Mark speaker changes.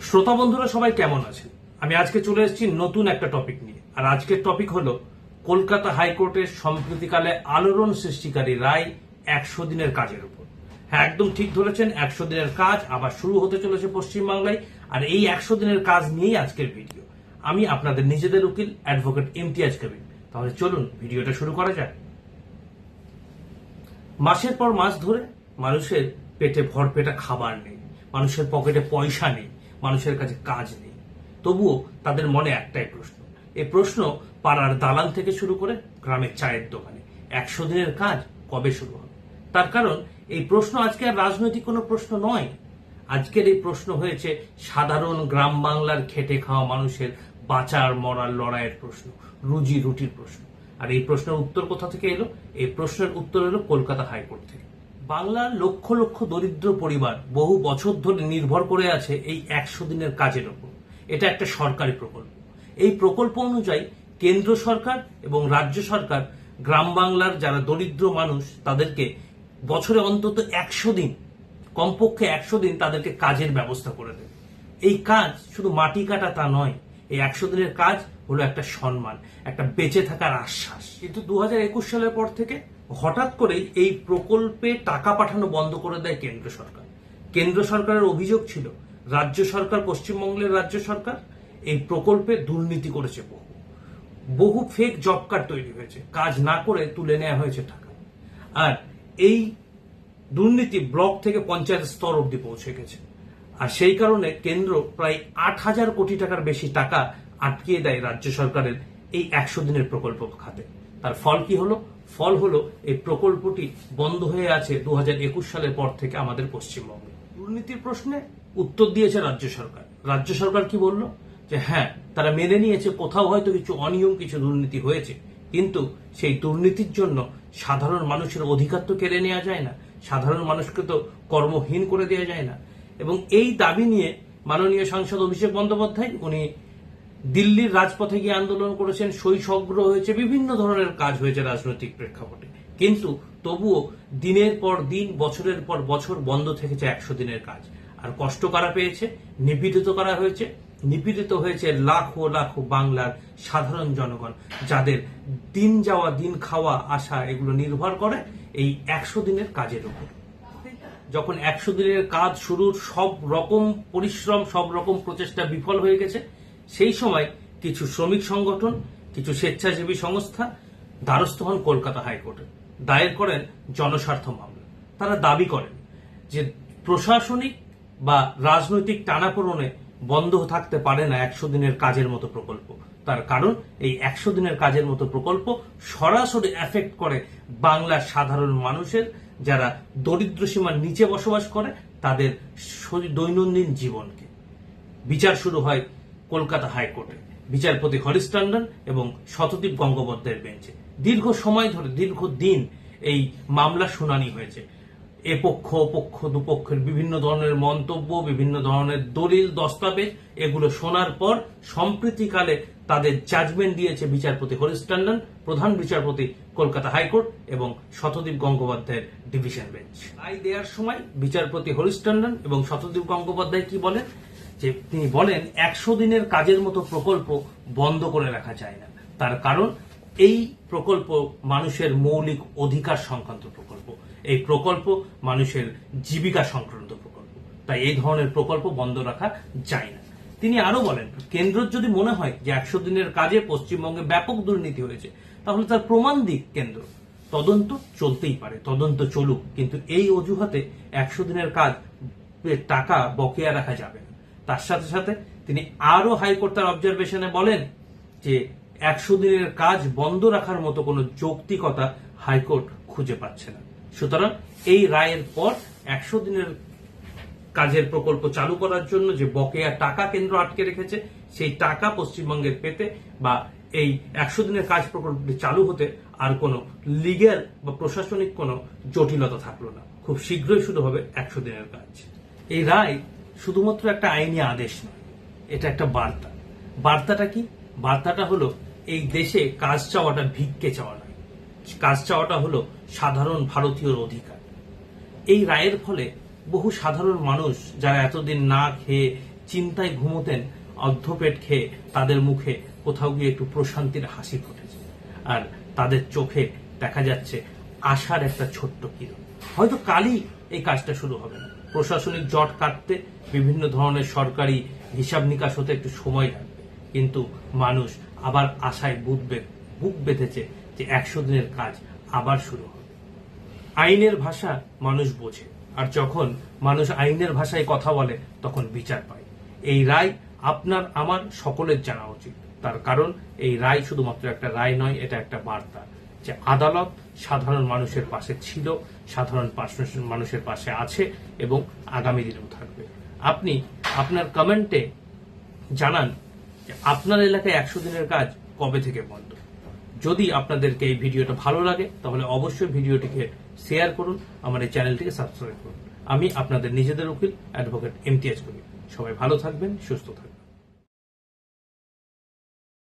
Speaker 1: শ্রোতা বন্ধুরা সবাই কেমন আছেন? আমি আজকে চলে এসেছি নতুন একটা টপিক নিয়ে। আর আজকের টপিক হলো কলকাতা হাইকোর্টের সম্প্রতিকালে আলোড়ন সৃষ্টিকারী রায় 100 দিনের কাজের উপর। হ্যাঁ, একদম ঠিক ধরেছেন, 100 দিনের কাজ আবার শুরু হতে চলেছে পশ্চিমবাংলায়। আর এই 100 দিনের কাজ নিয়েই আজকের ভিডিও। আমি আপনাদের নিজেদের উকিল অ্যাডভোকেট ইমতিয়াজ কবির। তাহলে চলুন ভিডিওটা শুরু করা যাক। মাসের পর মাস ধরে মানুষের পেটে ভরপেটা খাবার নেই, মানুষের পকেটে পয়সা নেই, মানুষের কাছে কাজ নেই। তবুও তাদের মনে একটাই প্রশ্ন। এই প্রশ্ন পাড়ার দালান থেকে শুরু করে গ্রামের চায়ের দোকানে 100 দিনের কাজ কবে শুরু হবে। তার কারণ এই প্রশ্ন আজকে আর রাজনৈতিক কোনো প্রশ্ন নয়। আজকের এই প্রশ্ন হয়েছে সাধারণ গ্রাম বাংলার খেটে খাওয়া মানুষের বাঁচার মরার লড়াইয়ের প্রশ্ন, রুজি রুটির প্রশ্ন। আর এই প্রশ্নের উত্তর কোথা থেকে এলো? এই প্রশ্নের উত্তর এলো কলকাতা হাইকোর্ট থেকে। বাংলার লক্ষ লক্ষ দরিদ্র পরিবার বহু বছর ধরে নির্ভর করে আছে এই 100 দিনের কাজের উপর। এটা একটা সরকারি প্রকল্প। এই প্রকল্প অনুযায়ী কেন্দ্র সরকার এবং রাজ্য সরকার গ্রাম বাংলার যারা দরিদ্র মানুষ তাদেরকে বছরে অন্তত 100 দিন, কমপক্ষে 100 দিন তাদেরকে কাজের ব্যবস্থা করে দেবে। এই কাজ শুধু মাটি কাটা তা নয়, এই 100 দিনের কাজ হলো একটা সম্মান, একটা বেঁচে থাকার আশ্বাস। কিন্তু 2021 সালের পর থেকে হঠাৎ করেই এই প্রকল্পে টাকা পাঠানো বন্ধ করে দেয় কেন্দ্র সরকার। কেন্দ্র সরকারের অভিযোগ ছিল রাজ্য সরকার, পশ্চিমবঙ্গের রাজ্য সরকার এই প্রকল্পে দুর্নীতি করেছে। বহু ফেক জব কার্ড তৈরি হয়েছে, কাজ না করে তুলে নেওয়া হয়েছে টাকা। আর এই দুর্নীতি ব্লক থেকে পঞ্চায়েত স্তর অব্দি পৌঁছে গেছে। আর সেই কারণে কেন্দ্র প্রায় 8,000 কোটি টাকার বেশি টাকা আটকিয়ে দেয় রাজ্য সরকারের এই 100 দিনের প্রকল্প খাতে। তার ফল কি হলো? ফল হলো এই প্রকল্পটি বন্ধ হয়ে আছে 2021 সালের পর থেকে আমাদের পশ্চিমবঙ্গে। দুর্নীতির প্রশ্নে উত্তর দিয়েছে রাজ্য সরকার। রাজ্য সরকার কি বলল? যে হ্যাঁ, তারা মেনে নিয়েছে কোথাও হয়তো কিছু অনিয়ম, কিছু দুর্নীতি হয়েছে, কিন্তু সেই দুর্নীতির জন্য সাধারণ মানুষের অধিকার তো কেড়ে নেওয়া যায় না, সাধারণ মানুষকে তো কর্মহীন করে দেওয়া যায় না। এবং এই দাবি নিয়ে মাননীয় সাংসদ অভিষেক বন্দ্যোপাধ্যায় উনি দিল্লির রাজপথে গিয়ে আন্দোলন করেছেন, সই সংগ্রহ হয়েছে, বিভিন্ন ধরনের কাজ হয়েছে রাজনৈতিক প্রেক্ষাপটে। কিন্তু তবুও দিনের পর দিন, বছরের পর বছর বন্ধ থেকেছে 100 দিনের কাজ। আর কষ্ট করা পেয়েছে, নিপীড়িত করা হয়েছে, নিপীড়িত হয়েছে লাখো লাখো বাংলার সাধারণ জনগণ, যাদের দিন যাওয়া, দিন খাওয়া, আশা এগুলো নির্ভর করে এই 100 দিনের কাজের উপর। যখন 100 দিনের কাজ শুরুর সব রকম পরিশ্রম, সব রকম প্রচেষ্টা বিফল হয়ে গেছে, সেই সময় কিছু শ্রমিক সংগঠন, কিছু স্বেচ্ছাসেবী সংস্থা দ্বারস্থ হন কলকাতা হাইকোর্টে, দায়ের করেন জনস্বার্থ মামলা। তারা দাবি করেন যে প্রশাসনিক বা রাজনৈতিক টানাপোড়েনে বন্ধ থাকতে পারে না 100 দিনের কাজের মতো প্রকল্প। তার কারণ এই 100 দিনের কাজের মতো প্রকল্প সরাসরি এফেক্ট করে বাংলার সাধারণ মানুষের, যারা দরিদ্র সীমার নিচে বসবাস করে, তাদের দৈনন্দিন জীবনকে। বিচার শুরু হয় কলকাতা হাইকোর্টে বিচারপতি হরিশ টন্ডন এবং শতদীপ গঙ্গোপাধ্যায়ের বেঞ্চে। দীর্ঘ সময় ধরে, দীর্ঘ দিন এই মামলা শুনানি হয়েছে। এ পক্ষ, পক্ষ, দুপক্ষের বিভিন্ন ধরনের মন্তব্য, বিভিন্ন ধরনের দলিল, দস্তাবেজ, এগুলো শোনার পর সম্প্রতিকালে তাদের জাজমেন্ট দিয়েছে বিচারপতি হরিশ টন্ডন, প্রধান বিচারপতি কলকাতা হাইকোর্ট এবং শতদীপ গঙ্গোপাধ্যায়ের ডিভিশন বেঞ্চ। রায় দেওয়ার সময় বিচারপতি হরিশ টন্ডন এবং শতদীপ গঙ্গোপাধ্যায় কি বলেন? যে তিনি বলেন 100 দিনের কাজের মতো প্রকল্প বন্ধ করে রাখা যায় না। তার কারণ এই প্রকল্প মানুষের মৌলিক অধিকার সংক্রান্ত প্রকল্প, এই প্রকল্প মানুষের জীবিকা সংক্রান্ত প্রকল্প, তাই এই ধরনের প্রকল্প বন্ধ রাখা যায় না। তিনি আরো বলেন, কেন্দ্র যদি মনে হয় যে 100 দিনের কাজে পশ্চিমবঙ্গে ব্যাপক দুর্নীতি হয়েছে, তাহলে তার প্রমাণ দিক কেন্দ্র। তদন্ত চলতেই পারে, তদন্ত চলুক, কিন্তু এই অজুহাতে 100 দিনের কাজ টাকা বকেয়া রাখা যাবে না। তার সাথে সাথে তিনি আরো হাইকোর্ট তার অবজারভেশনে বলেন যে 100 দিনের কাজ বন্ধ রাখার মতো কোনো যৌক্তিকতা হাইকোর্ট খুঁজে পাচ্ছে না। সুতরাং এই রায়ের পর 100 দিনের কাজের প্রকল্প চালু করার জন্য যে বকেয়া টাকা কেন্দ্র আটকে রেখেছে, সেই টাকা পশ্চিমবঙ্গের পেতে বা এই 100 দিনের কাজ প্রকল্পটি চালু হতে আর কোনো লিগ্যাল বা প্রশাসনিক কোনো জটিলতা থাকলো না। খুব শীঘ্রই শুরু হবে 100 দিনের কাজ। এই রায় শুধুমাত্র একটা আইনি আদেশ নয়, এটা একটা বার্তা। বার্তাটা কি? বার্তাটা হলো এই দেশে কাজ চাওয়াটা ভিক্ষে চাওয়া নয়, কাজ চাওয়াটা হলো সাধারণ ভারতীয়র অধিকার। এই রায়ের ফলে বহু সাধারণ মানুষ যারা এতদিন না খেয়ে চিন্তায় ঘুমোতেন, অর্ধপেট খেয়ে তাদের মুখে কোথাও গিয়ে একটু প্রশান্তির হাসি ফুটেছে, আর তাদের চোখে দেখা যাচ্ছে আশার একটা ছোট্ট কিরণ। হয়তো কালই এই কাজটা শুরু হবে না, প্রশাসনিক জট কাটতে, বিভিন্ন ধরনের সরকারি হিসাব নিকাশ হতে একটু সময় লাগবে, কিন্তু মানুষ আবার আশায় বুক বেঁধেছে যে 100 দিনের কাজ আবার শুরু হবে। আইনের ভাষা মানুষ বোঝে, আর যখন মানুষ আইনের ভাষায় কথা বলে তখন বিচার পায়। এই রায় আপনার আমার সকলের জানা উচিত, তার কারণ এই রায় শুধুমাত্র একটা রায় নয়, এটা একটা বার্তা যে আদালত সাধারণ মানুষের পাশে ছিল, সাধারণ মানুষের পাশে আছে এবং আগামী দিনেও থাকবে। আপনি আপনার কমেন্টে জানান যে আপনার এলাকায় 100 দিনের কাজ কবে থেকে বন্ধ। যদি আপনাদেরকে এই ভিডিওটা ভালো লাগে তাহলে অবশ্যই ভিডিওটিকে শেয়ার করুন, আমার এই চ্যানেলটিকে সাবস্ক্রাইব করুন। আমি আপনাদের নিজেদের উকিল অ্যাডভোকেট ইমতিয়াজ করিম। সবাই ভালো থাকবেন, সুস্থ থাকবেন।